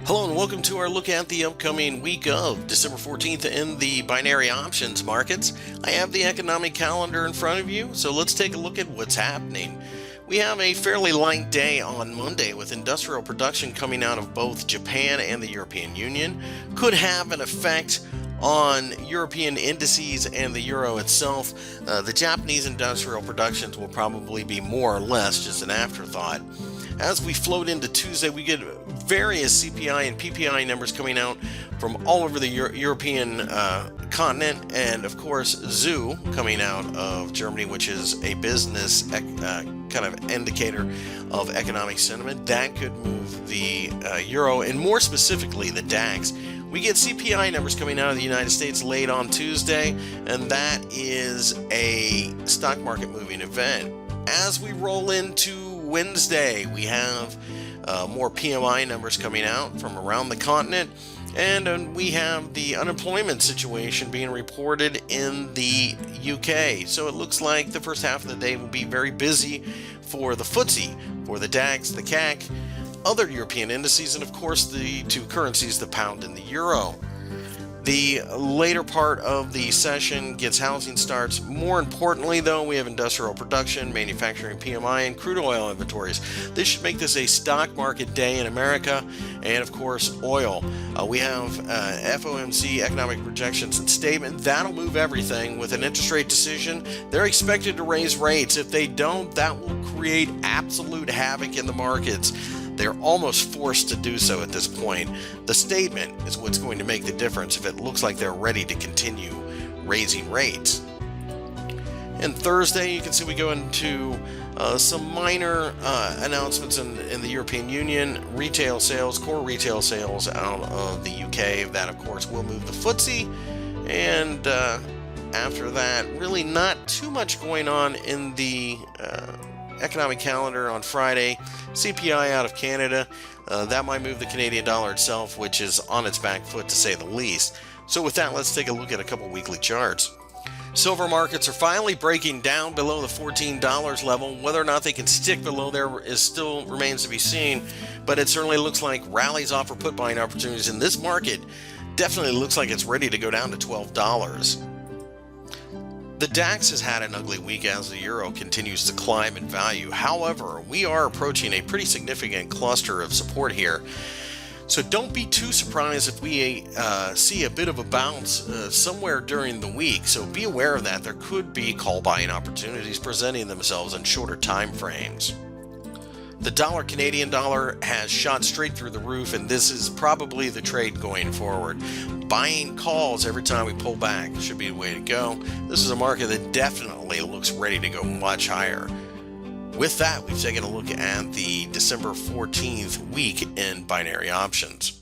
Hello and welcome to our look at the upcoming week of December 14th in the binary options markets. I have the economic calendar in front of you, so let's take a look at what's happening. We have a fairly light day on Monday with industrial production coming out of both Japan and the European Union. Could have an effect on European indices and the euro itself. The Japanese industrial productions will probably be more or less just an afterthought. As we float into Tuesday, we get various CPI and PPI numbers coming out from all over the European continent, and of course ZEW coming out of Germany, which is a business kind of indicator of economic sentiment. That could move the euro, and more specifically the DAX. We get CPI numbers coming out of the United States late on Tuesday, and that is a stock market moving event. As we roll into Wednesday, we have more PMI numbers coming out from around the continent, and we have the unemployment situation being reported in the UK. So it looks like the first half of the day will be very busy for the FTSE, for the DAX, the CAC, other European indices, and of course the two currencies, the pound and the euro. The later part of the session gets housing starts. More importantly, though, we have industrial production, manufacturing PMI, and crude oil inventories. This should make this a stock market day in America, and of course, oil. We have FOMC economic projections and statement. That'll move everything. With an interest rate decision, they're expected to raise rates. If they don't, that will create absolute havoc in the markets. They're almost forced to do so at this point. The statement is what's going to make the difference if it looks like they're ready to continue raising rates. And Thursday, you can see we go into some minor announcements in the European Union. Retail sales, core retail sales out of the UK. That, of course, will move the FTSE. And after that, really not too much going on in the economic calendar on Friday. CPI out of Canada, that might move the Canadian dollar itself, which is on its back foot to say the least. So with that, let's take a look at a couple weekly charts. Silver markets are finally breaking down below the $14 level. Whether or not they can stick below there is still remains to be seen, but it certainly looks like rallies offer put buying opportunities in this market. Definitely looks like it's ready to go down to $12. The DAX has had an ugly week as the euro continues to climb in value. However, we are approaching a pretty significant cluster of support here. So don't be too surprised if we see a bit of a bounce somewhere during the week. So be aware of that. There could be call buying opportunities presenting themselves in shorter time frames. The Canadian dollar has shot straight through the roof, and this is probably the trade going forward. Buying calls every time we pull back should be the way to go. This is a market that definitely looks ready to go much higher. With that, we've taken a look at the December 14th week in binary options.